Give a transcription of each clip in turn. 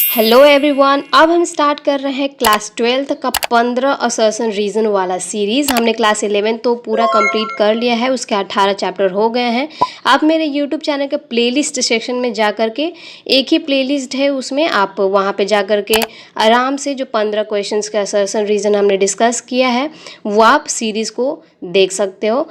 Hello everyone, अब हम start कर रहे हैं क्लास 12th का 15 असर्शन रीजन वाला सीरीज़। हमने क्लास 11 तो पूरा कंप्लीट कर लिया है, उसके 18 चैप्टर हो गए हैं। आप मेरे यूट्यूब चैनल के प्लेलिस्ट सेक्शन में जा कर के, एक ही प्लेलिस्ट है उसमें, आप वहाँ पे जा कर के आराम से जो 15 क्वेश्चंस का असर्शन रीजन हमने डिस्कस किया है वो आप सीरीज़ को देख सकते हो।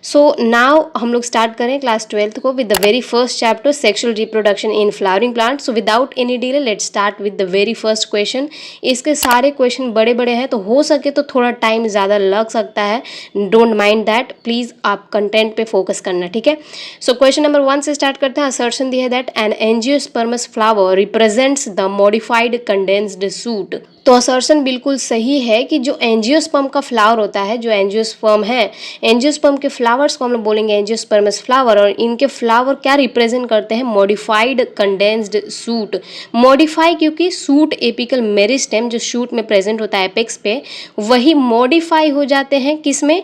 सो नाउ हम लोग स्टार्ट करें क्लास 12th को with the very first chapter sexual reproduction in flowering plant. So without any delay let's start with the very first question. इसके सारे क्वेश्चन बड़े बड़े हैं तो हो सके तो थोड़ा टाइम ज़्यादा लग सकता है, डोंट माइंड दैट, प्लीज़ आप कंटेंट पे फोकस करना, ठीक है। सो क्वेश्चन नंबर 1 से स्टार्ट करते हैं। असर्शन दिया है that an angiosperms flower represents the modified condensed shoot. तो असर्शन बिल्कुल सही है कि जो एंजियोस्पर्म का फ्लावर होता है, जो एंजियोस्पर्म है, एंजियोस्पर्म के फ्लावर्स को हम लोग बोलेंगे एंजियोस्पर्मस फ्लावर, और इनके फ्लावर क्या रिप्रेजेंट करते हैं? Modified condensed suit. मॉडिफाई क्योंकि सूट एपिकल मेरिस्टेम जो शूट में प्रेजेंट होता है एपेक्स पे, वही मॉडिफाई हो जाते हैं किसमें?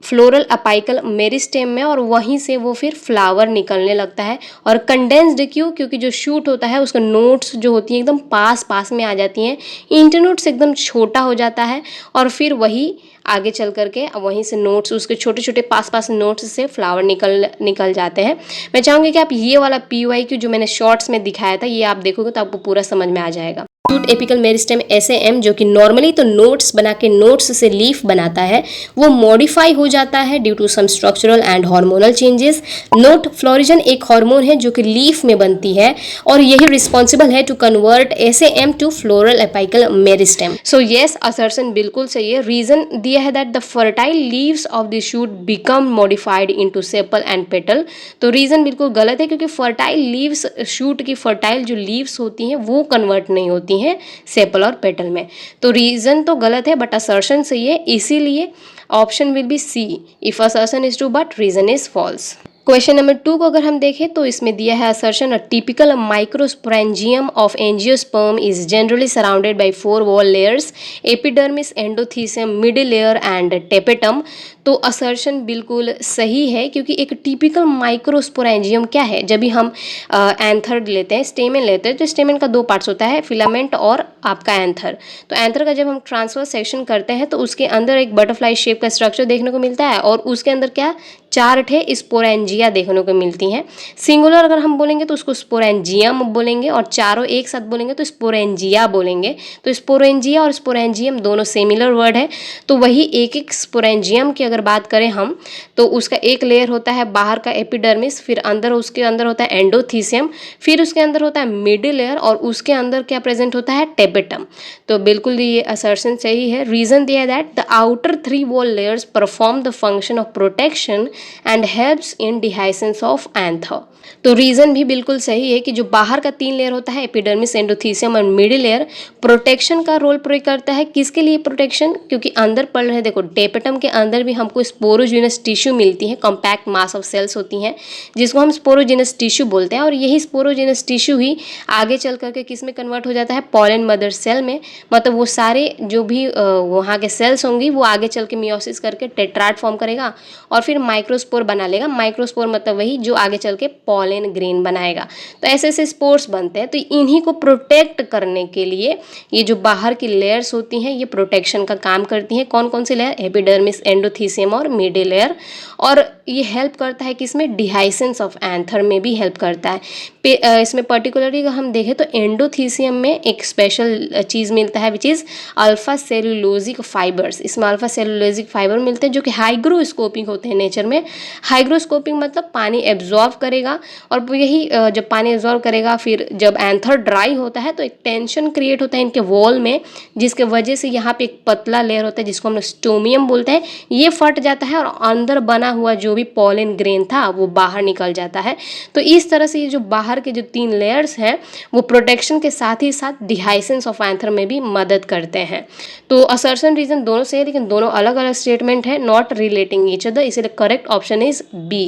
फ्लोरल अपाइकल मेरिस्टेम में, और वहीं से वो फिर फ्लावर निकलने लगता है। और कंडेंस्ड क्यों? क्योंकि जो शूट होता है उसका नोट्स जो होती हैं एकदम पास पास में आ जाती हैं, इंटरनोट्स एकदम छोटा हो जाता है, और फिर वही आगे चल करके वहीं से नोट्स, उसके छोटे छोटे पास पास नोट्स से फ्लावर निकल जाते हैं। मैं चाहूँगी कि आप ये वाला PYQ जो मैंने शॉर्ट्स में दिखाया था ये आप देखोगे तो आपको पूरा समझ में आ जाएगा। शूट एपिकल मेरिस्टेम SAM जो कि नॉर्मली तो नोट्स बना के नोट्स से लीफ बनाता है, वो मॉडिफाई हो जाता है due to some structural and hormonal changes. Note florigen एक हार्मोन है जो कि लीफ में बनती है, और यही रिस्पॉन्सिबल है to convert SAM to floral apical meristem. So yes, assertion बिल्कुल सही है। रीजन दिया है that the fertile leaves of the shoot become modified into sepal and petal. तो रीजन बिल्कुल गलत है, क्योंकि फर्टाइल लीव्स, शूट की फर्टाइल जो लीव्स होती हैं वो कन्वर्ट नहीं होती हैं सेपल और पेटल में। तो रीजन तो गलत है बट असर्शन सही है, इसीलिए option will be C. If assertion is true but reason is false. Question number 2 को अगर हम देखें तो इसमें दिया है assertion a typical microsporangium of angiosperm is generally surrounded by 4 wall layers, epidermis, endothecium, middle layer and tapetum. तो assertion बिल्कुल सही है, क्योंकि एक टिपिकल माइक्रोस्पोरेंजियम क्या है? जब भी हम एंथर लेते हैं, स्टेमेन लेते हैं, तो स्टेमेन का 2 पार्ट्स होता है, फिलामेंट और आपका एंथर। तो एंथर का जब हम ट्रांसफर सेक्शन करते हैं तो उसके अंदर एक बटरफ्लाई शेप का स्ट्रक्चर देखने को मिलता है, और उसके अंदर क्या 4 स्पोरेंजिया देखने को मिलती हैं। सिंगुलर अगर हम बोलेंगे तो उसको स्पोरेंजियम बोलेंगे, और चारों एक साथ बोलेंगे तो स्पोरेंजिया बोलेंगे। तो स्पोरेंजिया और स्पोरेंजियम दोनों सिमिलर वर्ड है। तो वही एक एक स्पोरेंजियम की अगर बात करें हम, तो उसका एक लेयर होता है बाहर का एपिडर्मिस, फिर अंदर उसके अंदर होता है एंडोथीसियम, फिर उसके अंदर होता है मिडिल लेयर, और उसके अंदर क्या प्रेजेंट होता है? टेपेटम। तो बिल्कुल ये असर्शन सही है। रीजन दिया है that the outer 3 wall layers perform the function of protection and helps in dehiscence of anther. तो रीजन भी बिल्कुल सही है कि जो बाहर का 3 लेयर होता है एपिडर्मिस, एंडोथीसियम और मिडिल लेयर, प्रोटेक्शन का रोल प्ले करता है। किसके लिए प्रोटेक्शन? क्योंकि अंदर पढ़ रहे हैं, देखो टेपेटम के अंदर भी हमको स्पोरोजिनस टिश्यू मिलती है, कॉम्पैक्ट मास ऑफ सेल्स होती हैं जिसको हम स्पोरोजिनस टिश्यू बोलते हैं, और यही स्पोरोजिनस टिश्यू ही आगे चल करके किस में कन्वर्ट हो जाता है? पॉलन मदर सेल में। मतलब वो सारे जो भी वहाँ के सेल्स होंगी वो आगे चल के मियोसिस करके टेट्राड फॉर्म करेगा, और फिर माइक्रोस्पोर बना लेगा। माइक्रोस्पोर मतलब वही जो आगे चल के पॉलन ग्रेन बनाएगा। तो ऐसे ऐसे स्पोर्स बनते हैं। तो इन्हीं को प्रोटेक्ट करने के लिए ये जो बाहर की लेयर्स होती हैं ये प्रोटेक्शन का काम करती हैं। कौन कौन सी लेयर? एपिडर्मिस, एंडोथीसियम और मिडिल लेयर। और ये हेल्प करता है किसमें? डिहाइसेंस ऑफ एंथर में भी हेल्प करता है। इसमें पर्टिकुलरली अगर हम देखें तो एंडोथीसियम में एक स्पेशल चीज़ मिलता है which is alpha cellulosic fibres. इसमें अल्फा सेलुलोजिक फाइबर मिलते हैं जो कि हाइग्रोस्कोपिक होते हैं नेचर में। हाइग्रोस्कोपिक मतलब पानी एब्जॉर्ब करेगा, और यही जब पानी एब्जॉर्ब करेगा फिर जब एंथर ड्राई होता है तो एक टेंशन क्रिएट होता है इनके वॉल में, जिसके वजह से यहाँ पे एक पतला लेयर होता है जिसको हम स्टोमियम बोलते हैं, ये फट जाता है और अंदर बना हुआ जो भी पॉलन ग्रेन था वो बाहर निकल जाता है। तो इस तरह से ये जो बाहर के जो 3 लेयर्स हैं वो प्रोटेक्शन के साथ ही साथ डिहाइसेंस ऑफ एंथर में भी मदद करते हैं। तो असर्शन रीजन दोनों से है, लेकिन दोनों अलग अलग स्टेटमेंट है, नॉट रिलेटिंग ईच अदर, इसलिए correct option is B.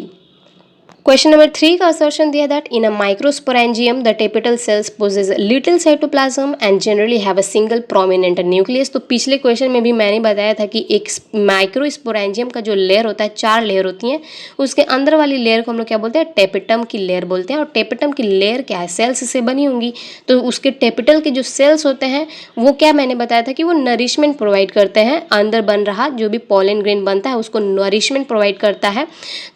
Question number 3 का असर्शन दिया that in a microsporangium the tapetal cells possess little cytoplasm and generally have a single prominent nucleus. तो पिछले क्वेश्चन में भी मैंने बताया था कि एक माइक्रोस्पोरेंजियम का जो लेयर होता है, 4 लेयर होती हैं, उसके अंदर वाली लेयर को हम लोग क्या बोलते हैं, टेपिटम की लेयर बोलते हैं। और टेपिटम की लेयर क्या है, सेल्स से बनी होंगी। तो उसके टेपिटल के जो सेल्स होते हैं वो क्या मैंने बताया था कि वो नरिशमेंट प्रोवाइड करते हैं, अंदर बन रहा जो भी पॉलन ग्रेन बनता है उसको नरिशमेंट प्रोवाइड करता है।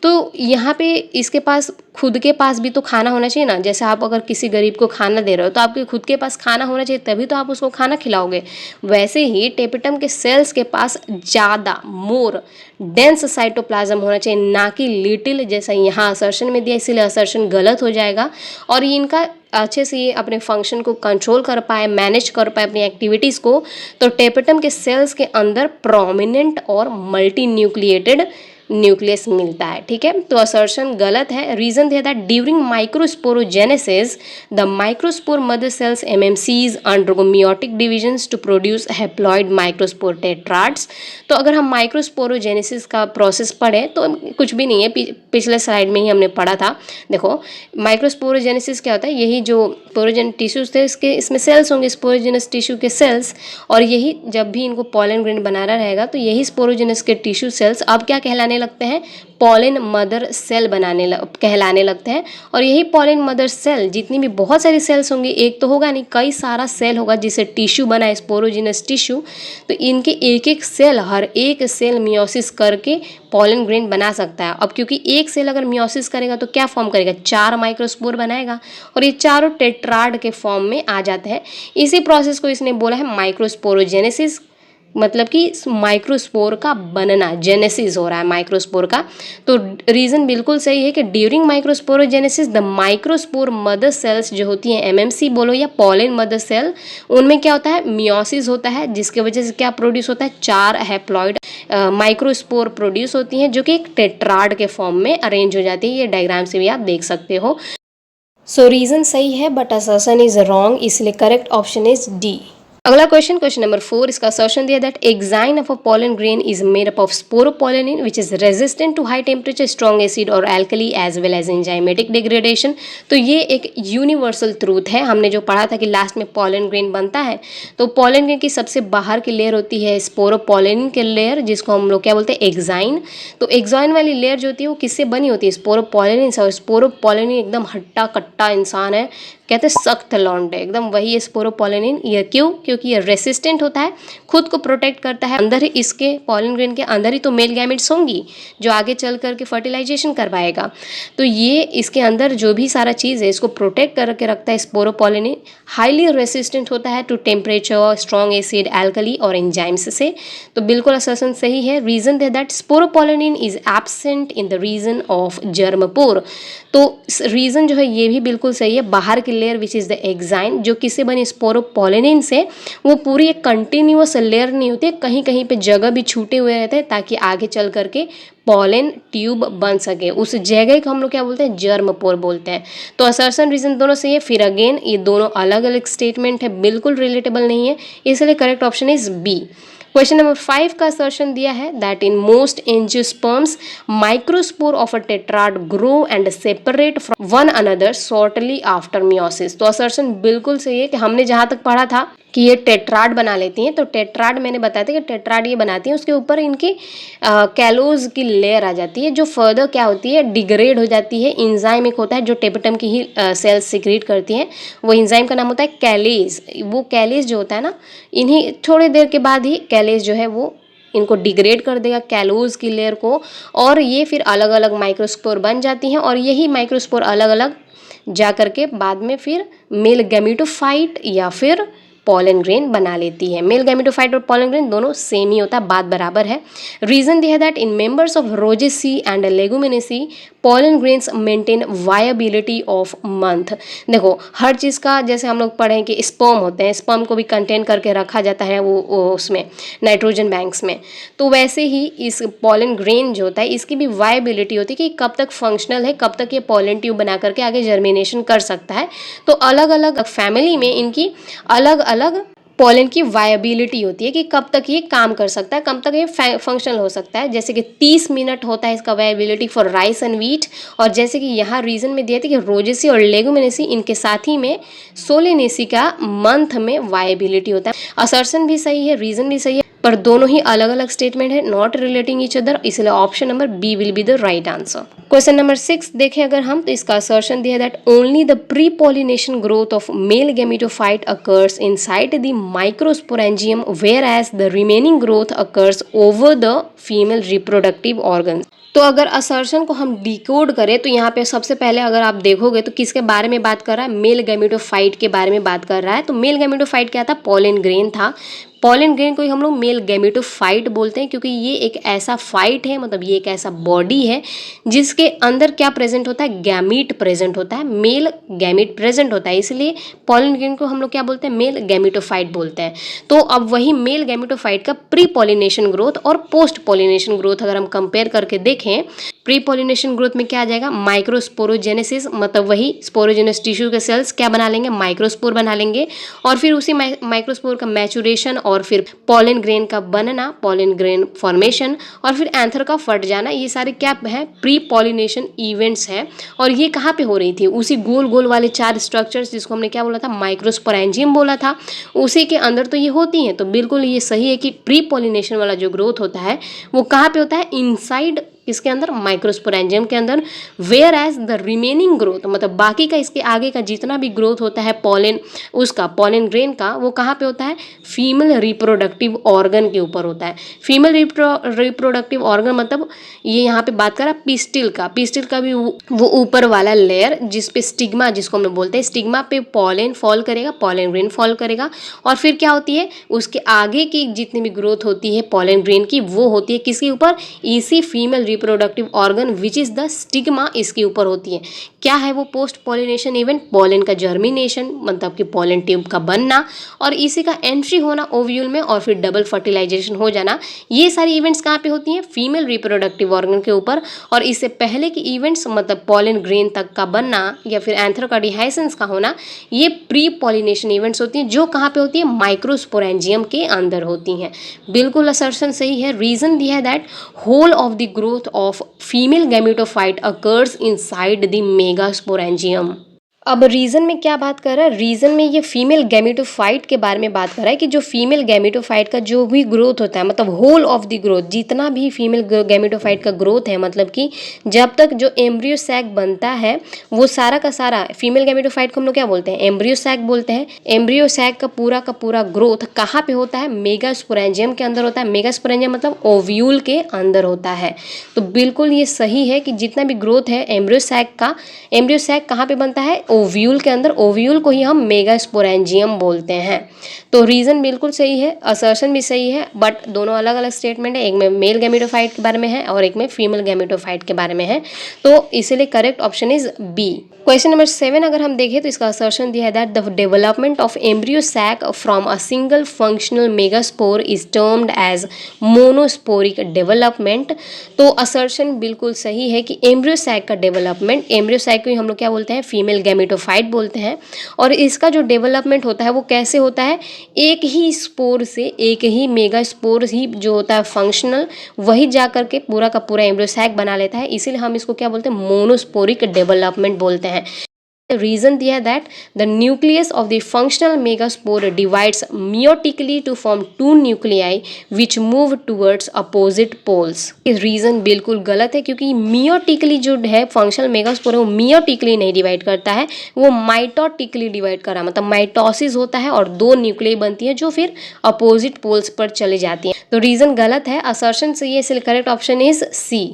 तो यहाँ पे इसके पास खुद के पास भी तो खाना होना चाहिए ना। जैसे आप अगर किसी गरीब को खाना दे रहे हो तो आपके खुद के पास खाना होना चाहिए, तभी तो आप उसको खाना खिलाओगे। वैसे ही टेपिटम के सेल्स के पास ज़्यादा मोर डेंस साइटोप्लाज्म होना चाहिए, ना कि लिटिल जैसा यहाँ असर्शन में दिया, इसीलिए असर्शन गलत हो जाएगा। और ये इनका अच्छे से ये अपने फंक्शन को कंट्रोल कर पाए, मैनेज कर पाए अपनी एक्टिविटीज़ को, तो टेपिटम के सेल्स के अंदर प्रोमिनेंट और मल्टी न्यूक्लिएटेड न्यूक्लियस मिलता है। ठीक है, तो असर्शन गलत है। रीजन दिया था during microsporogenesis the microspore mother cells MMCs undergo meiotic divisions to produce haploid microspore tetrads. तो अगर हम माइक्रोस्पोरोजेनेसिस का प्रोसेस पढ़ें तो कुछ भी नहीं है, पिछले स्लाइड में ही हमने पढ़ा था। देखो माइक्रोस्पोरोजेनेसिस क्या होता है, यही जो स्पोरोजेन टिश्यूज थे इसमें सेल्स होंगे, स्पोरोजेनस टिश्यू के सेल्स, और यही जब भी इनको पॉलन ग्रेन बनाना रहेगा तो यही स्पोरोजेनस के टिश्यू सेल्स अब क्या कहलाने लगते हैं, पॉलन मदर सेल कहलाने लगते हैं। और यही पॉलन मदर सेल, जितनी भी बहुत सारी सेल्स होंगी, एक तो होगा नहीं, कई सारा सेल होगा जिससे टिश्यू बना है, स्पोरोजिनस टिश्यू। तो इनके एक एक सेल, हर एक सेल मियोसिस करके पॉलन ग्रेन बना सकता है। अब क्योंकि एक सेल अगर मियोसिस करेगा तो क्या फॉर्म करेगा, 4 माइक्रोस्पोर बनाएगा, और ये चारों टेट्राड के फॉर्म में आ जाते हैं। इसी प्रोसेस को इसने बोला है माइक्रोस्पोरोजेनेसिस, मतलब कि माइक्रोस्पोर का बनना, जेनेसिस हो रहा है माइक्रोस्पोर का। तो रीज़न बिल्कुल सही है कि during microsporogenesis the microspore mother sales जो होती हैं, एमएमसी बोलो या पॉलन मदर सेल, उनमें क्या होता है, मियोसिस होता है, जिसके वजह से क्या प्रोड्यूस होता है, 4 हैप्लॉइड माइक्रोस्पोर प्रोड्यूस होती हैं, जो कि एक टेट्राड के फॉर्म में अरेंज हो जाती है। ये डायग्राम से भी आप देख सकते हो। सो रीज़न सही है बट असर्शन इज रॉन्ग, इसलिए करेक्ट ऑप्शन इज डी। अगला क्वेश्चन, क्वेश्चन नंबर 4, इसका असर्शन दिया that exine of a pollen grain is made up of sporopollenin which is resistant to high temperature, strong acid और alkali as well as enzymatic degradation. तो ये एक universal truth है। हमने जो पढ़ा था कि लास्ट में पोलन ग्रेन बनता है, तो पोलन ग्रेन की सबसे बाहर की लेयर होती है स्पोरोपोलेनिन की लेयर, जिसको हम लोग क्या बोलते हैं, एग्जाइन। तो एग्जाइन वाली लेयर जो होती है वो किससे बनी होती है, स्पोरोपोलेनिन से। और स्पोरोपोलेनिन एकदम हट्टा कट्टा इंसान है, कहते हैं सख्त लौंडे, एकदम वही है स्पोरोपोलेनिन। ये क्यों, क्योंकि ये रेसिस्टेंट होता है, खुद को प्रोटेक्ट करता है। अंदर ही इसके पॉलन ग्रेन के अंदर ही तो मेल गैमेट्स होंगी जो आगे चल करके फर्टिलाइजेशन करवाएगा। तो ये इसके अंदर जो भी सारा चीज़ है इसको प्रोटेक्ट करके रखता है स्पोरोपोलेनिन। हाईली रेसिस्टेंट होता है to temperature, strong acid, alkali और एंजाइम्स से। तो बिल्कुल असर्शन सही है। रीजन है that sporopollenin is absent in the region of germ pore. तो रीजन जो है ये भी बिल्कुल सही है। बाहर की layer which is the exine, जो किससे बनी, स्पोरोपोलेनिन से। वो पूरी एक कंटिन्यूअस लेयर नहीं होती है, कहीं कहीं पे जगह भी छूटे हुए रहते हैं ताकि आगे चल करके पॉलन ट्यूब बन सके। उस जगह को हम लोग क्या बोलते हैं, जर्मपोर बोलते हैं। तो असर्शन रीजन दोनों सही है। फिर अगेन ये दोनों अलग अलग स्टेटमेंट है, बिल्कुल रिलेटेबल नहीं है, इसलिए correct option is B. Question number 5 का असर्शन दिया है that in most angiosperms microspore of a tetrad grow and separate from one another shortly after meiosis. तो असर्शन बिल्कुल सही है कि हमने जहां तक पढ़ा था कि ये टेट्राड बना लेती हैं। तो टेट्राड मैंने बताया था कि टेट्राड ये बनाती हैं, उसके ऊपर इनकी कैलोज की लेयर आ जाती है जो फर्दर क्या होती है, डिग्रेड हो जाती है। इंजाइम एक होता है जो टेपिटम की ही सेल्स सिक्रीट करती हैं, वो इंजाइम का नाम होता है कैलेज। वो कैलेज जो होता है ना, इन्हीं थोड़ी देर के बाद ही कैलेज जो है वो इनको डिग्रेड कर देगा, कैलोज की लेयर को, और ये फिर अलग अलग माइक्रोस्पोर बन जाती हैं। और यही माइक्रोस्पोर अलग अलग जा करके बाद में फिर मेल गैमेटोफाइट या फिर पॉलन ग्रेन बना लेती है। मेल गैमेटोफाइट और पॉलन ग्रेन दोनों सेम ही होता है, बात बराबर है। रीजन दिया है that in members of Rosaceae and Leguminosae pollen grains maintain viability of month. देखो हर चीज़ का, जैसे हम लोग पढ़ें कि स्पर्म होते हैं, स्पर्म को भी कंटेन करके रखा जाता है वो उसमें नाइट्रोजन बैंक्स में। तो वैसे ही इस पॉलन ग्रेन जो होता है इसकी भी वायबिलिटी होती है कि कब तक फंक्शनल है, कब तक ये पॉलन ट्यूब बना करके आगे जर्मिनेशन कर सकता है। तो अलग अलग फैमिली में इनकी अलग अलग पॉलन की वायबिलिटी होती है कि कब तक ये काम कर सकता है, कब तक ये फंक्शनल हो सकता है। जैसे कि 30 मिनट होता है इसका viability for rice and wheat, और जैसे कि यहाँ रीजन में दिया था कि रोजेसी और लेगुमिनेसी इनके साथ ही में सोलेनेसी का मंथ में वायबिलिटी होता है। असर्शन भी सही है, रीजन भी सही है, पर दोनों ही अलग अलग स्टेटमेंट है, नॉट रिलेटिंग ईच अदर, इसलिए option number B will be the right answer. Question number 6 देखें अगर हम, तो इसका असर्शन दिया that only the pre pollination growth of male gametophyte occurs inside the microsporangium whereas the remaining growth occurs over the female reproductive organs. तो अगर assertion को हम डिकोड करें तो यहाँ पे सबसे पहले अगर आप देखोगे तो किसके बारे में बात कर रहा है, मेल गैमेटोफाइट के बारे में बात कर रहा है। तो मेल गैमेटोफाइट क्या था, पॉलन ग्रेन था। पॉलन ग्रेन को ही हम लोग मेल गैमेटोफाइट बोलते हैं, क्योंकि ये एक ऐसा फाइट है, मतलब ये एक ऐसा बॉडी है जिसके अंदर क्या प्रेजेंट होता है, गैमीट प्रेजेंट होता है, मेल गैमीट प्रेजेंट होता है, इसलिए पॉलन ग्रेन को हम लोग क्या बोलते हैं, मेल गैमेटोफाइट बोलते हैं। तो अब वही मेल गैमेटोफाइट का प्री पॉलिनेशन ग्रोथ और पोस्ट पॉलिनेशन ग्रोथ अगर हम कंपेयर करके देखें, प्री पॉलिनेशन ग्रोथ में क्या आ जाएगा, माइक्रोस्पोरोजेनेसिस, मतलब वही स्पोरोजेनस टिश्यू के सेल्स क्या बना लेंगे, माइक्रोस्पोर बना लेंगे, और फिर उसी माइक्रोस्पोर का मैचुरेशन और फिर पॉलन ग्रेन का बनना, पॉलन ग्रेन फॉर्मेशन, और फिर एंथर का फट जाना, ये सारे क्या है, प्री पॉलिनेशन इवेंट्स हैं। और ये कहाँ पे हो रही थी, उसी गोल गोल वाले 4 स्ट्रक्चर्स जिसको हमने क्या बोला था, माइक्रोस्पोरेंजियम बोला था, उसी के अंदर तो ये होती हैं। तो बिल्कुल ये सही है कि प्री पॉलिनेशन वाला जो ग्रोथ होता है वो कहाँ पे होता है, इनसाइड इसके अंदर, माइक्रोस्पोरेंजियम के अंदर, whereas the remaining growth, मतलब बाकी का इसके आगे का जितना भी ग्रोथ होता है पॉलन, उसका पॉलन ग्रेन का, वो कहाँ पे होता है, फीमेल रिप्रोडक्टिव ऑर्गन के ऊपर होता है। फीमेल रिप्रोडक्टिव ऑर्गन मतलब ये यहाँ पे बात कर रहा है पिस्टिल का, पिस्टिल का भी वो ऊपर वाला लेयर जिस पे स्टिग्मा, जिसको हम लोग बोलते हैं, स्टिग्मा पे पॉलन फॉल करेगा, पॉलन ग्रेन फॉल करेगा, और फिर क्या होती है, उसके आगे की जितनी भी ग्रोथ होती है पॉलन ग्रेन की, वो होती है किसके ऊपर, इसी female reproductive organ which is the stigma, इसके ऊपर होती है। क्या है वो पोस्ट पॉलिनेशन इवेंट, पॉलन का जर्मिनेशन, मतलब कि पॉलन ट्यूब का बनना, और इसी का एंट्री होना ओव्यूल में, और फिर डबल फर्टिलाइजेशन हो जाना। ये सारी इवेंट्स कहाँ पे होती हैं, फीमेल रिप्रोडक्टिव ऑर्गन के ऊपर। और इससे पहले की इवेंट्स, मतलब पॉलन ग्रेन तक का बनना या फिर एंथर का डिहाइसेंस का होना, ये प्री पॉलिनेशन इवेंट्स होती हैं, जो कहाँ पे होती है, माइक्रोस्पोरेंजियम के अंदर होती हैं। बिल्कुल असर्शन सही है। रीजन दिया है that whole of the growth of female gametophyte occurs inside the megasporangium। अब रीजन में क्या बात कर रहा है, रीजन में ये फीमेल गैमेटोफाइट के बारे में बात कर रहा है कि जो फीमेल गैमेटोफाइट का जो भी ग्रोथ होता है, मतलब होल ऑफ द ग्रोथ, जितना भी फीमेल गैमेटोफाइट का ग्रोथ है, मतलब कि जब तक जो एम्ब्रियो सैक बनता है वो सारा का सारा, फीमेल गैमेटोफाइट को हम लोग क्या बोलते हैं, एम्ब्रियो सैक बोलते हैं। एम्ब्रियो सैक का पूरा ग्रोथ कहाँ पे होता है, मेगास्पोरेंजियम के अंदर होता है। मेगास्पोरेंजियम मतलब ओव्यूल के अंदर होता है। तो बिल्कुल ये सही है कि जितना भी ग्रोथ है एम्ब्रियो सैक का, एम्ब्रियो सैक कहाँ पे बनता है, ओव्यूल के अंदर। ओव्यूल को ही हम मेगास्पोरेंजियम बोलते हैं। तो रीजन बिल्कुल सही है, असर्शन भी सही है, बट दोनों अलग अलग स्टेटमेंट है, एक में मेल गैमेटोफाइट के बारे में है और एक में फीमेल गैमेटोफाइट के बारे में है। तो इसलिए correct option is B. Question number 7 अगर हम देखें तो इसका असर्शन दिया है that the development of embryo sac from a single functional megaspore is termed as monosporic development. तो असर्शन बिल्कुल सही है कि एम्ब्रियो सैक का डेवलपमेंट, एम्ब्रियो सैक को हम लोग क्या बोलते हैं, फीमेल गैमेटोफाइट बोलते हैं। और इसका जो डेवलपमेंट होता है वो कैसे होता है, एक ही स्पोर से, एक ही मेगा स्पोर ही जो होता है फंक्शनल, वही जा करके पूरा का पूरा एम्ब्रियो सैक बना लेता है। इसीलिए हम इसको क्या बोलते हैं, मोनोस्पोरिक डेवलपमेंट बोलते हैं। रीजन दिया है that the nucleus of the functional megaspore divides meiotically to form 2 nuclei which move towards opposite poles. Reason बिल्कुल गलत है, क्योंकि मियोटिकली जो है फंक्शनल मेगास्पोर है वो मियोटिकली नहीं डिवाइड करता है, वो माइटोटिकली डिवाइड कर रहा है, मतलब माइटोसिस होता है और 2 न्यूक्लियाई बनती है जो फिर अपोजिट पोल्स पर चली जाती हैं। तो रीजन गलत है, असर्शन सही है, इसलिए करेक्ट ऑप्शन इज सी।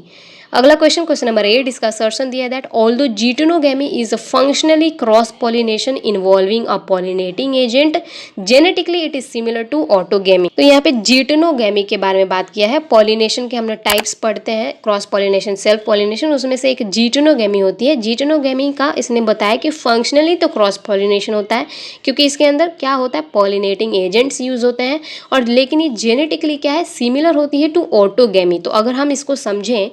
अगला क्वेश्चन, क्वेश्चन नंबर 8, इसका असर्शन दिया है that although geitonogamy is a functionally cross pollination involving a pollinating agent, genetically it is similar to autogamy. तो यहाँ पे जीटेनोगेमी के बारे में बात किया है। पॉलिनेशन के हमने टाइप्स पढ़ते हैं, क्रॉस पॉलिनेशन, सेल्फ पॉलिनेशन, उसमें से एक जीटेनोगेमी होती है। जीटेनोगेमी का इसने बताया कि फंक्शनली तो क्रॉस पॉलिनेशन होता है, क्योंकि इसके अंदर क्या होता है, पॉलिनेटिंग एजेंट्स यूज होते हैं, और लेकिन ये जेनेटिकली क्या है, सिमिलर होती है टू ऑटोगेमी। तो अगर हम इसको समझें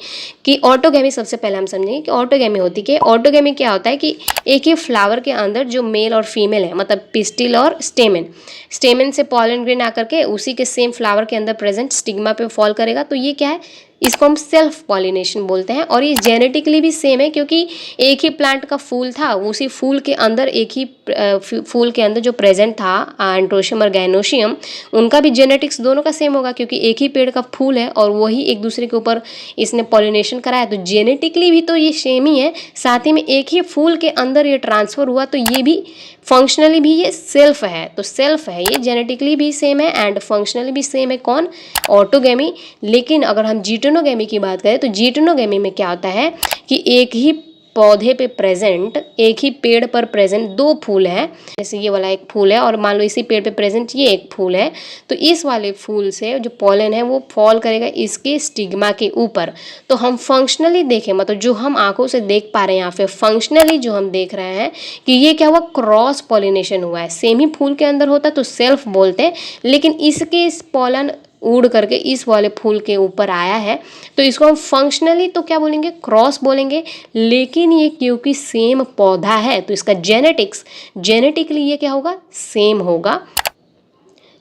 कि ऑटोगैमी सबसे पहले हम समझेंगे कि ऑटोगैमी होती क्या है। ऑटोगैमी क्या होता है कि एक ही फ्लावर के अंदर जो मेल और फीमेल है, मतलब पिस्टिल और स्टेमन से पॉलन ग्रेन आकर के उसी के सेम फ्लावर के अंदर प्रेजेंट स्टिग्मा पे फॉल करेगा, तो ये क्या है, इसको हम सेल्फ पॉलिनेशन बोलते हैं। और ये जेनेटिकली भी सेम है, क्योंकि एक ही प्लांट का फूल था, उसी फूल के अंदर एक ही फूल के अंदर जो प्रेजेंट था एंड्रोशियम और गायनोशियम, उनका भी जेनेटिक्स दोनों का सेम होगा, क्योंकि एक ही पेड़ का फूल है और वही एक दूसरे के ऊपर इसने पॉलिनेशन कराया, तो जेनेटिकली भी तो ये सेम ही है। साथ ही में एक ही फूल के अंदर ये ट्रांसफर हुआ, तो ये भी फंक्शनली भी ये सेल्फ है। तो सेल्फ है, ये जेनेटिकली भी सेम है एंड फंक्शनली भी सेम है। कौन? ऑटोगैमी। लेकिन अगर हम जीटोनोगैमी की बात करें तो जीटोनोगैमी में क्या होता है कि एक ही पौधे पे प्रेजेंट, एक ही पेड़ पर प्रेजेंट दो फूल हैं। जैसे ये वाला एक फूल है और मान लो इसी पेड़ पे प्रेजेंट ये एक फूल है, तो इस वाले फूल से जो पॉलन है वो फॉल करेगा इसके स्टिग्मा के ऊपर। तो हम फंक्शनली देखें, मतलब जो हम आंखों से देख पा रहे हैं यहाँ पे फंक्शनली जो हम देख रहे हैं कि ये क्या हुआ, क्रॉस पॉलिनेशन हुआ है। सेम ही फूल के अंदर होता तो सेल्फ बोलते हैं, लेकिन इसके पॉलन उड़ करके इस वाले फूल के ऊपर आया है, तो इसको हम फंक्शनली तो क्या बोलेंगे, क्रॉस बोलेंगे। लेकिन ये क्योंकि सेम पौधा है तो इसका जेनेटिकली ये क्या होगा, सेम होगा।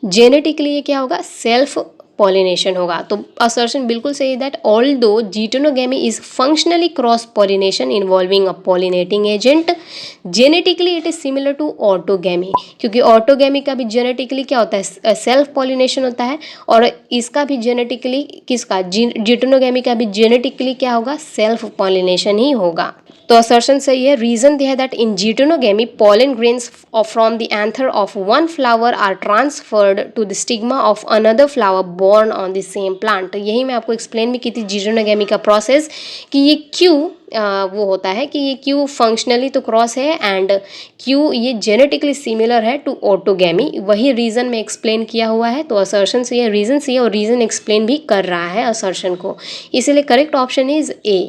जेनेटिकली ये क्या होगा, सेल्फ पॉलिनेशन होगा। तो असर्शन बिल्कुल सही, that although geitonogamy is functionally cross pollination involving a pollinating agent, genetically it is similar to autogamy, क्योंकि ऑटोगैमी का भी जेनेटिकली क्या होता है, सेल्फ पॉलिनेशन होता है, और इसका भी जेनेटिकली, किसका, जीटोनोगैमी का भी जेनेटिकली क्या होगा, सेल्फ पॉलिनेशन ही होगा। तो असर्शन सही है। रीजन दिया है that in geitonogamy pollen grains from the anther of one flower are transferred to the stigma of another flower born on the same plant। तो यही मैं आपको एक्सप्लेन भी की थी जीटोनोगैमी का प्रोसेस, कि ये क्यों वो होता है, कि ये क्यों फंक्शनली तो क्रॉस है एंड क्यों ये जेनेटिकली सिमिलर है टू ऑटोगैमी। वही रीज़न में एक्सप्लेन किया हुआ है। तो असर्शन से ये रीज़न से और रीज़न एक्सप्लेन भी कर रहा है असर्शन को, इसीलिए correct option is A.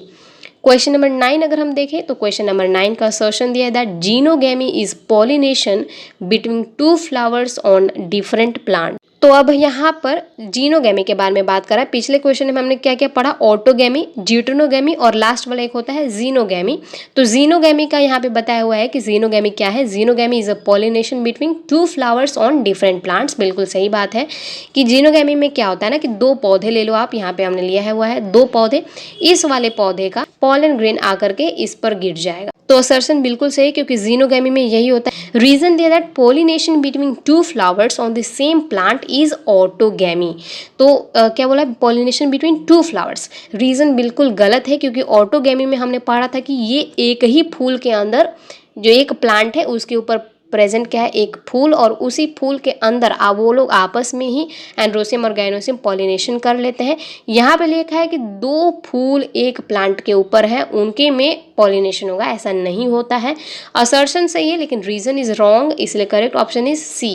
Question number 9 अगर हम देखें तो क्वेश्चन नंबर 9 का असर्शन दिया है that xenogamy is pollination between two flowers on different plant. तो अब यहाँ पर जीनोगैमी के बारे में बात करा है। पिछले क्वेश्चन में हमने क्या क्या पढ़ा, ऑटोगैमी, जीटोनोगैमी और लास्ट वाला एक होता है जीनोगैमी। तो जीनोगैमी का यहाँ पे बताया हुआ है कि जीनोगैमी क्या है। Xenogamy is a pollination between two flowers on different plants. बिल्कुल सही बात है कि जीनोगैमी में क्या होता है ना कि दो पौधे ले लो आप, यहाँ पे हमने लिया है हुआ है दो पौधे, इस वाले पौधे का पॉलन ग्रेन आकर के इस पर गिर जाएगा। तो असर्शन बिल्कुल सही, क्योंकि जीनोगैमी में यही होता है। रीजन दिया that pollination between two flowers on the same plant is autogamy. तो क्या बोला, pollination between two flowers. Reason बिल्कुल गलत है, क्योंकि ऑटोगैमी में हमने पढ़ा था कि ये एक ही फूल के अंदर जो एक प्लांट है उसके ऊपर प्रेजेंट क्या है, एक फूल, और उसी फूल के अंदर वो लोग आपस में ही एंड्रोसियम और गायनोसियम पॉलिनेशन कर लेते हैं। यहाँ पे लिखा है कि दो फूल एक प्लांट के ऊपर हैं, उनके में पॉलिनेशन होगा, ऐसा नहीं होता है। असर्शन सही है लेकिन रीजन इज रॉन्ग, इसलिए correct option is c.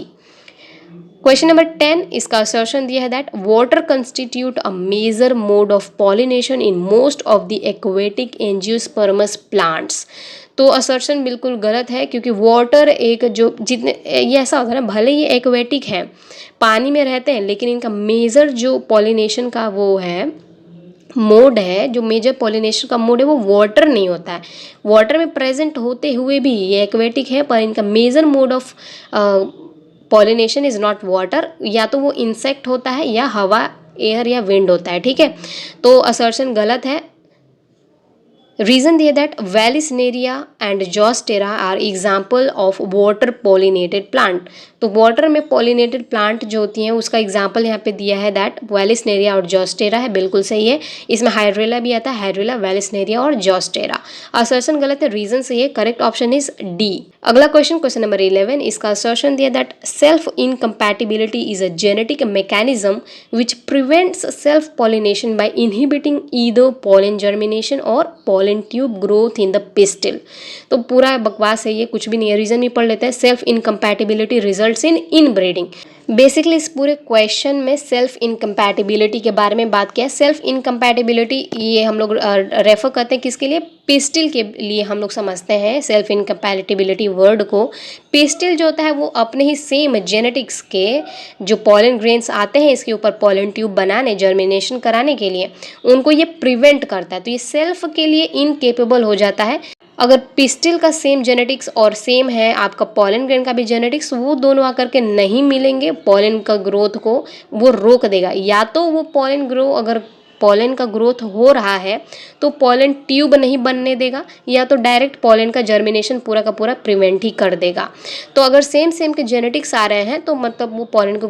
Question number 10 इसका असर्शन दिया है that water constitute a major mode of pollination in most of the aquatic angiosperms plants. तो असर्शन बिल्कुल गलत है, क्योंकि वाटर एक जो जितने ये ऐसा होता है ना, भले ये एक्वेटिक हैं, पानी में रहते हैं, लेकिन इनका मेजर जो पॉलिनेशन का वो है मोड है, जो मेजर पॉलिनेशन का मोड है वो वाटर नहीं होता है। वाटर में प्रेजेंट होते हुए भी ये एक्वेटिक है, पर इनका major mode of pollination is not water, या तो वो इंसेक्ट होता है या हवा, एयर या विंड होता है। ठीक है, तो असर्शन गलत है। रीजन दिया that vallisneria and zostera are example of water pollinated plant. तो वाटर में पॉलिनेटेड प्लांट जो होती हैं उसका एग्जाम्पल यहाँ पे दिया है दैट वेलिसनेरिया और जॉस्टेरा है। बिल्कुल सही है, इसमें हाइड्रेला भी आता है, हाइड्रेला, वेलिसनेरिया और जॉस्टेरा। असर्शन गलत है, रीजन सही है, करेक्ट ऑप्शन इज डी। अगला क्वेश्चन, क्वेश्चन नंबर 11 इसका असर्शन दिया that self incompatibility is a genetic mechanism which prevents self pollination by inhibiting either pollen germination और pollen tube growth in the pistil। तो पूरा बकवास है ये, कुछ भी नहीं है। रीजन भी पढ़ लेते हैं। Self incompatibility result results in inbreeding. Basically इस पूरे क्वेश्चन में सेल्फ इनकम्पैटिबिलिटी के बारे में बात किया है। सेल्फ इनकम्पैटिबिलिटी ये हम लोग रेफर करते हैं किसके लिए, पिस्टिल के लिए हम लोग समझते हैं सेल्फ इनकम्पैटिबिलिटी वर्ड को। पिस्टिल जो होता है वो अपने ही सेम जेनेटिक्स के जो पॉलन ग्रेन्स आते हैं इसके ऊपर पॉलन ट्यूब बनाने, जर्मिनेशन कराने के लिए, उनको ये प्रिवेंट करता है। तो ये सेल्फ के लिए इनकेपेबल हो जाता है। अगर पिस्टिल का सेम जेनेटिक्स और सेम है आपका पॉलन ग्रेन का भी जेनेटिक्स, वो दोनों आकर के नहीं मिलेंगे, पॉलन का ग्रोथ को वो रोक देगा। या तो वो अगर पॉलन का ग्रोथ हो रहा है तो पॉलन ट्यूब नहीं बनने देगा, या तो डायरेक्ट पॉलन का जर्मिनेशन पूरा का पूरा प्रिवेंट ही कर देगा। तो अगर सेम के जेनेटिक्स आ रहे हैं तो मतलब वो पॉलन को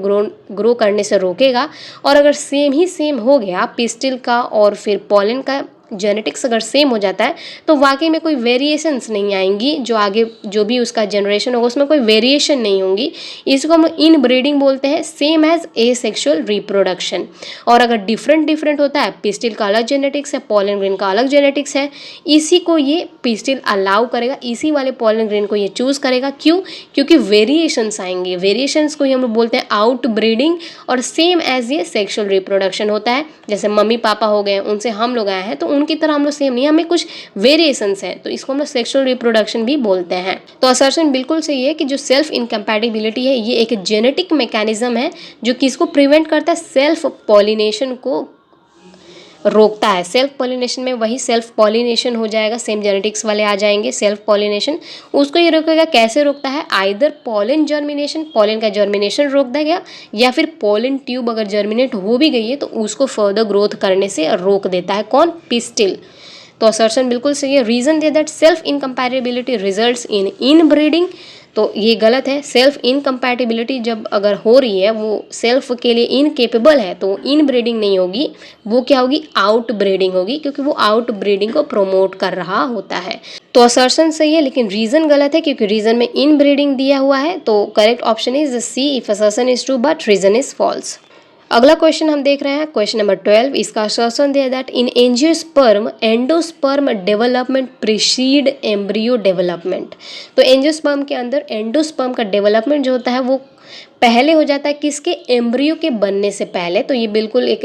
ग्रो करने से रोकेगा। और अगर सेम हो गया पिस्टिल का और फिर पॉलन का जेनेटिक्स अगर सेम हो जाता है तो वाकई में कोई वेरिएशंस नहीं आएंगी, जो आगे जो भी उसका जनरेशन होगा उसमें कोई वेरिएशन नहीं होंगी। इसको हम इन ब्रीडिंग बोलते हैं, सेम एज एसेक्सुअल रिप्रोडक्शन। और अगर डिफरेंट होता है, पिस्टिल का अलग जेनेटिक्स है, पॉलन ग्रेन का अलग जेनेटिक्स है, इसी को ये पिस्टिल अलाउ करेगा, इसी वाले पॉलन ग्रेन को ये चूज करेगा। क्यों? क्योंकि वेरिएशंस आएंगे। वेरिएशंस को ही हम लोग बोलते हैं आउट ब्रीडिंग। और सेम एज ये सेक्सुअल रिप्रोडक्शन होता है, जैसे मम्मी पापा हो गए उनसे हम लोग आए हैं तो उनकी तरह हम लोग सेम नहीं, हमें कुछ वेरिएशंस हैं, तो इसको हम लोग सेक्सुअल रिप्रोडक्शन भी बोलते हैं। तो असर्शन बिल्कुल सही है कि जो सेल्फ इनकम्पैटिबिलिटी है ये एक जेनेटिक मैकेनिज्म है जो किसको प्रिवेंट करता है, सेल्फ पॉलिनेशन को रोकता है। सेल्फ पॉलिनेशन में वही सेल्फ पॉलिनेशन हो जाएगा, सेम जेनेटिक्स वाले आ जाएंगे, सेल्फ पॉलिनेशन उसको ये रोकेगा। कैसे रोकता है? आइदर पॉलन जर्मिनेशन, पॉलन का जर्मिनेशन रोक देगा, या फिर पॉलन ट्यूब अगर जर्मिनेट हो भी गई है तो उसको फर्दर ग्रोथ करने से रोक देता है। कौन? पिस्टिल। तो असर्शन बिल्कुल सही है। रीजन दे that self incompatibility results in inbreeding, तो ये गलत है। सेल्फ इनकम्पैटिबिलिटी जब अगर हो रही है, वो सेल्फ के लिए इनकेपेबल है, तो इन ब्रीडिंग नहीं होगी, वो क्या होगी? आउट ब्रीडिंग होगी, क्योंकि वो आउट ब्रीडिंग को प्रमोट कर रहा होता है। तो असर्शन सही है लेकिन रीजन गलत है, क्योंकि रीजन में इन ब्रीडिंग दिया हुआ है। तो correct option is C if assertion is true but reason is false. अगला क्वेश्चन हम देख रहे हैं, क्वेश्चन नंबर 12। इसका असर्शन दिया that in angiosperm endosperm development preceded embryo development. तो एंजियोस्पर्म के अंदर एंडोस्पर्म का डेवलपमेंट जो होता है वो पहले हो जाता है किसके? एम्ब्रियो के बनने से पहले। तो ये बिल्कुल एक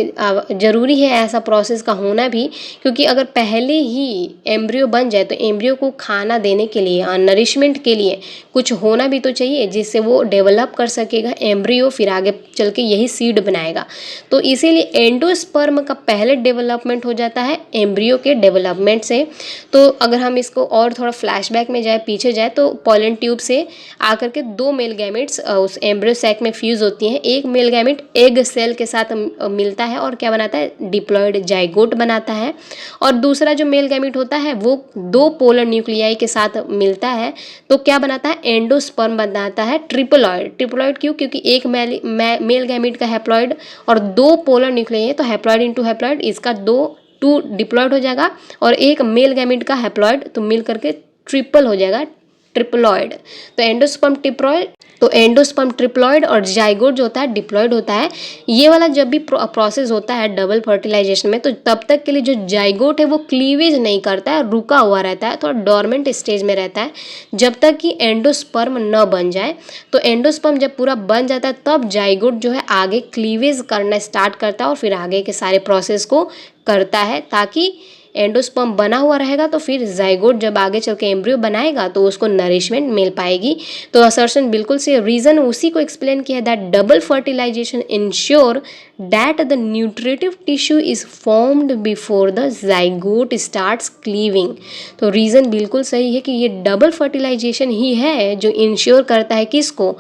जरूरी है ऐसा प्रोसेस का होना भी, क्योंकि अगर पहले ही एम्ब्रियो बन जाए तो एम्ब्रियो को खाना देने के लिए, नरिशमेंट के लिए कुछ होना भी तो चाहिए जिससे वो डेवलप कर सकेगा एम्ब्रियो, फिर आगे चल के यही सीड बनाएगा। तो इसीलिए एंडोस्पर्म का पहले डेवलपमेंट हो जाता है एम्ब्रियो के डेवलपमेंट से। तो अगर हम इसको और थोड़ा फ्लैशबैक में जाए, पीछे जाए, तो पॉलन ट्यूब से आकर के दो मेल गैमेट्स उस एम्ब्रियो सैक में फ्यूज होती हैं। एक मेल गैमेट एग सेल के साथ मिलता है और क्या बनाता है? डिप्लॉयड जाइगोट बनाता है। और दूसरा जो मेल गैमेट होता है वो दो पोलर न्यूक्लियाई के साथ मिलता है, तो क्या बनाता है? एंडोस्पर्म बनाता है ट्रिप्लॉयड। ट्रिप्लॉयड क्यों? क्योंकि एक मेल गैमेट का हैप्लॉयड और दो पोलर न्यूक्लियाई है, तो हैप्लॉयड इंटू हैप्लॉयड, इसका टू डिप्लॉयड हो जाएगा, और एक मेल गैमेट का हैप्लॉयड तो मिल करके ट्रिपल हो जाएगा, ट्रिप्लॉयड। तो एंडोस्पर्म ट्रिप्लॉयड और जाइगोट जो होता है डिप्लॉयड होता है। ये वाला जब भी प्रोसेस होता है डबल फर्टिलाइजेशन में, तो तब तक के लिए जो जाइगोट है वो क्लीवेज नहीं करता है, रुका हुआ रहता है, थोड़ा डोरमेंट स्टेज में रहता है जब तक कि एंडोस्पर्म न बन जाए। तो एंडोस्पर्म जब पूरा बन जाता है तब जाइगोट जो है आगे क्लीवेज करना स्टार्ट करता है और फिर आगे के सारे प्रोसेस को करता है, ताकि एंडोस्पर्म बना हुआ रहेगा तो फिर जाइगोट जब आगे चल के एम्ब्रियो बनाएगा तो उसको नरिशमेंट मिल पाएगी। तो असर्शन बिल्कुल से रीजन उसी को एक्सप्लेन किया, that double fertilisation ensure that the nutritive tissue is formed before the zygote starts cleaving. तो रीजन बिल्कुल सही है कि ये डबल फर्टिलाइजेशन ही है जो इंश्योर करता है किसको?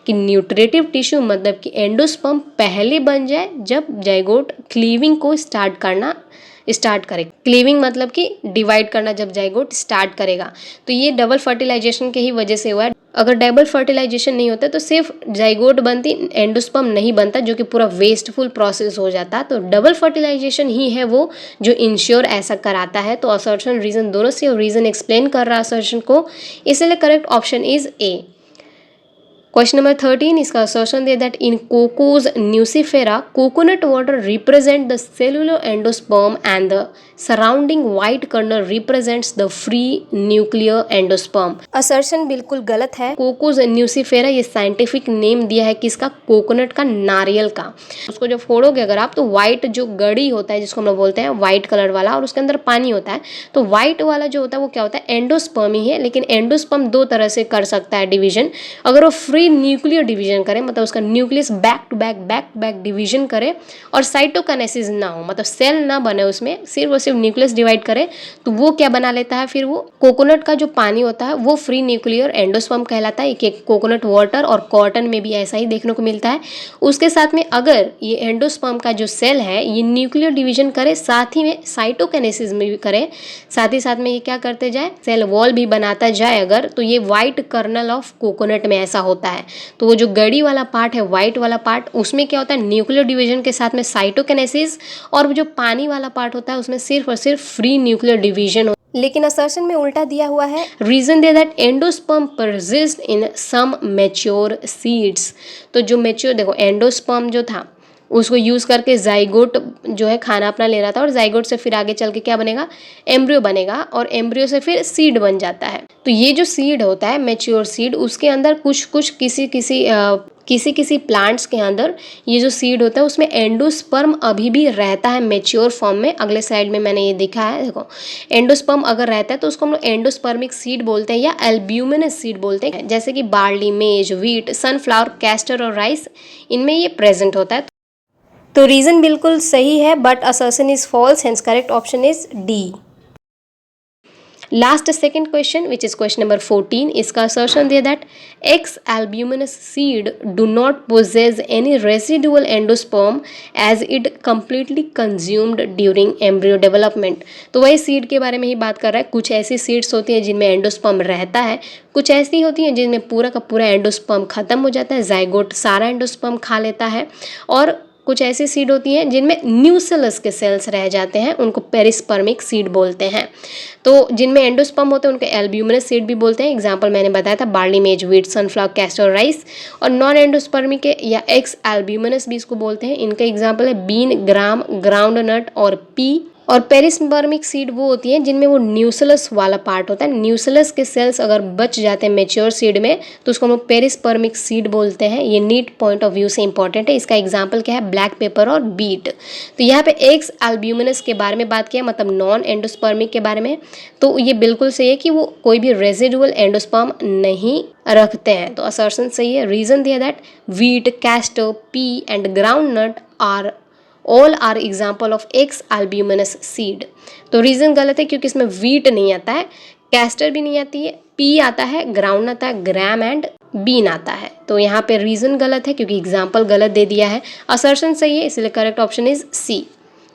कि न्यूट्रिटिव टिश्यू मतलब कि एंडोस्पर्म पहले बन जाए जब जाइगोट क्लीविंग को स्टार्ट करे। क्लीविंग मतलब कि डिवाइड करना जब जाइगोट स्टार्ट करेगा। तो ये डबल फर्टिलाइजेशन के ही वजह से हुआ है। अगर डबल फर्टिलाइजेशन नहीं होता तो सिर्फ जाइगोट बनती, एंडोस्पर्म नहीं बनता, जो कि पूरा वेस्टफुल प्रोसेस हो जाता। तो डबल फर्टिलाइजेशन ही है वो जो इंश्योर ऐसा कराता है। तो असर्शन रीजन दोनों से रीजन एक्सप्लेन कर रहा है असर्शन को, इसलिए correct option is A. Question number 13 इसका असर्शन दिया that in cocos nucifera coconut water represent the cellular endosperm and the surrounding white kernel represents the free nuclear endosperm. Assertion बिल्कुल गलत है। कोकोज न्यूसिफेरा ये साइंटिफिक नेम दिया है किसका, coconut का, नारियल का। उसको जब फोड़ोगे अगर आप तो व्हाइट जो गड़ी होता है जिसको हम लोग बोलते हैं व्हाइट कलर वाला, और उसके अंदर पानी होता है, तो व्हाइट वाला जो होता है वो क्या होता है, एंडोस्पर्म ही है। लेकिन एंडोस्पर्म दो तरह से कर सकता है डिवीजन। अगर वो फ्री न्यूक्लियर डिवीजन करे, मतलब उसका nucleus back to back division करे और साइटोकाइनेसिस ना हो, मतलब सेल ना बने उसमें, सिर्फ और सिर्फ न्यूक्लियस डिवाइड करे, तो वो क्या बना लेता है, फिर वो कोकोनट का जो पानी होता है वो फ्री न्यूक्लियर एंडोस्पर्म कहलाता है। कि कोकोनट वाटर और कॉटन में भी ऐसा ही देखने को मिलता है। उसके साथ में अगर ये एंडोस्पर्म का जो सेल है ये न्यूक्लियर डिवीजन करे, साथ ही में साइटोकाइनेसिस में भी करे, साथ ही साथ में ये क्या करते जाए, सेल वॉल भी बनाता जाए अगर, तो ये व्हाइट कर्नल ऑफ कोकोनट में ऐसा होता है। तो वो जो गड़ी वाला पार्ट है, व्हाइट वाला पार्ट, उसमें क्या होता है, न्यूक्लियर डिवीजन के साथ में साइटोकाइनेसिस, और जो पानी वाला पार्ट होता है उसमें सिर्फ और सिर्फ फ्री न्यूक्लियर डिवीजन। लेकिन असर्शन में उल्टा दिया हुआ है। रीजन दे that endosperm persist in some mature seeds. तो जो मैच्योर, देखो एंडोस्पर्म जो था उसको यूज़ करके जाइगोट जो है खाना अपना ले रहा था, और जाइगोट से फिर आगे चल के क्या बनेगा, एम्ब्रियो बनेगा, और एम्ब्रियो से फिर सीड बन जाता है। तो ये जो सीड होता है मैच्योर सीड, उसके अंदर कुछ कुछ किसी प्लांट्स के अंदर ये जो सीड होता है उसमें एंडोस्पर्म अभी भी रहता है मैच्योर फॉर्म में। अगले साइड में मैंने ये दिखा है, देखो एंडोस्पर्म अगर रहता है तो उसको हम लोग एंडोस्पर्मिक सीड बोलते हैं या एल्ब्यूमिनस सीड बोलते हैं। जैसे कि बार्ली, मेज, व्हीट, सनफ्लावर, कैस्टर और राइस, इनमें ये प्रेजेंट होता है। तो रीजन बिल्कुल सही है, but assertion is false, hence correct option is D. Last second question which is question number 14, इसका असर्शन दिया that exalbuminous seed do not possess any residual endosperm as it completely consumed during embryo development. तो वही seed के बारे में ही बात कर रहा है। कुछ ऐसी सीड्स होती हैं जिनमें एंडोस्पर्म रहता है, कुछ ऐसी होती हैं जिनमें पूरा का पूरा एंडोस्पर्म खत्म हो जाता है, जाइगोट सारा एंडोस्पर्म खा लेता है, और कुछ ऐसी सीड होती हैं जिनमें न्यूसेलस के सेल्स रह जाते हैं, उनको पेरिस्पर्मिक सीड बोलते हैं। तो जिनमें एंडोस्पर्म होते हैं उनको एल्ब्यूमिनस सीड भी बोलते हैं। एग्जांपल मैंने बताया था, बार्ली, मेज, व्हीट, सनफ्लावर, कैस्टर, राइस। और नॉन एंडोस्पर्मिक या एक्स एल्ब्यूमिनस भी इसको बोलते हैं। इनका एग्जाम्पल है बीन, ग्राम, ग्राउंड नट और पी। और पेरिस्पर्मिक सीड वो होती है जिनमें वो न्यूसेलस वाला पार्ट होता है। न्यूसेलस के सेल्स अगर बच जाते हैं मेच्योर सीड में तो उसको हम लोग पेरिस्पर्मिक सीड बोलते हैं। ये नीट पॉइंट ऑफ व्यू से इंपॉर्टेंट है। इसका एग्जांपल क्या है, ब्लैक पेपर और बीट। तो यहाँ पे एक्स एल्ब्यूमिनस के बारे में बात किया, मतलब नॉन एंडोस्पर्मिक के बारे में। तो ये बिल्कुल सही है कि वो कोई भी रेजिडुअल एंडोस्पर्म नहीं रखते हैं। तो असर्शन सही है। रीजन दिया that wheat, castor, pea and groundnut are all are example of exalbuminous seed. तो रीज़न गलत है क्योंकि इसमें व्हीट नहीं आता है, कैस्टर भी नहीं आती है, पी आता है, ग्राउंड आता है, ग्राम एंड बीन आता है। तो यहाँ पे रीज़न गलत है क्योंकि एग्जाम्पल गलत दे दिया है। असर्शन सही है, इसलिए correct option is C.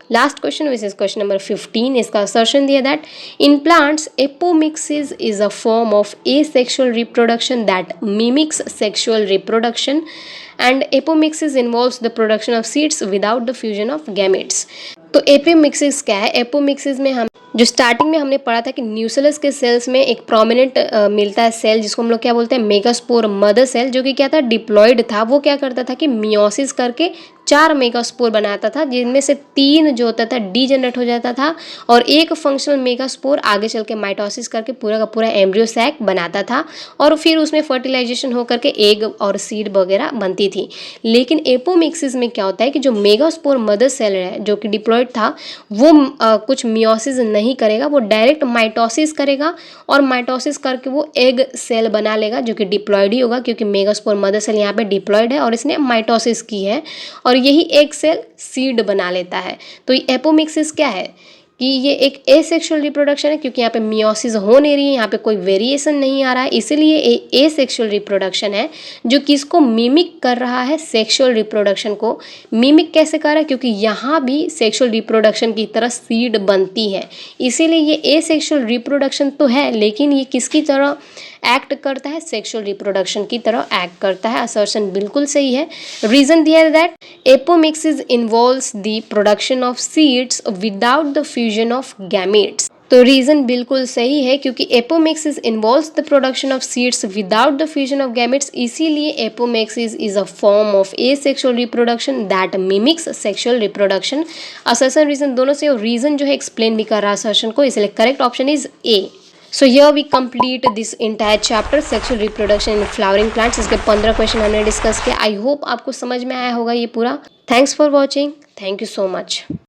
Last question which is question number 15, इसका असर्शन दिया that in plants apomixis is a form of asexual reproduction that mimics sexual reproduction and apomixis involves the production of seeds without the fusion of gametes। तो apomixis क्या है, apomixis में हम जो starting में हमने पढ़ा था कि न्यूसेलस के सेल्स में एक प्रोमिनेंट मिलता है सेल जिसको हम लोग क्या बोलते हैं, मेगास्पोर मदर सेल, जो कि क्या था, डिप्लॉयड था। वो क्या करता था कि मियोसिस करके 4 मेगास्पोर बनाता था, जिनमें से 3 जो होता था डीजेनरेट हो जाता था और एक फंक्शनल मेगास्पोर आगे चल के माइटोसिस करके पूरा का पूरा एम्ब्रियो सैक बनाता था और फिर उसमें फर्टिलाइजेशन होकर के एग और सीड वगैरह बनती थी। लेकिन एपोमिक्सिस में क्या होता है कि जो मेगास्पोर मदर सेल है जो कि डिप्लॉयड था वो कुछ मियोसिस नहीं करेगा, वो डायरेक्ट माइटोसिस करेगा और माइटोसिस करके वो एग सेल बना लेगा जो कि डिप्लॉयड ही होगा, क्योंकि मेगास्पोर मदर सेल यहाँ पे डिप्लॉयड है और इसने माइटोसिस की है और यही एक सेल सीड बना लेता है। तो एपोमिक्सिस क्या है कि ये एक एसेक्सुअल रिप्रोडक्शन है, क्योंकि यहाँ पे मियोसिस हो नहीं रही है, यहाँ पे कोई वेरिएशन नहीं आ रहा है, इसीलिए एसेक्सुअल रिप्रोडक्शन है जो किसको मिमिक कर रहा है, सेक्सुअल रिप्रोडक्शन को मिमिक कैसे कर रहा है, क्योंकि यहाँ भी सेक्सुअल रिप्रोडक्शन की तरह सीड बनती है, इसीलिए ये एसेक्सुअल रिप्रोडक्शन तो है लेकिन ये किसकी तरह एक्ट करता है, सेक्सुअल रिप्रोडक्शन की तरह एक्ट करता है। असर्शन बिल्कुल सही है। रीजन दिया है that apomixis involves the production of seeds without the fusion of gametes. तो रीज़न बिल्कुल सही है, क्योंकि apomixis involves the production of seeds without the fusion of gametes, इसीलिए apomixis is a form of asexual reproduction that mimics sexual reproduction. Assertion reason दोनों से, और reason जो है एक्सप्लेन भी कर रहा है असर्शन को, इसलिए correct option is A. So here we complete this entire chapter sexual reproduction in flowering plants. इसके 15 क्वेश्चन हमने डिस्कस किया। आई होप आपको समझ में आया होगा ये पूरा। Thanks for watching. Thank you so much.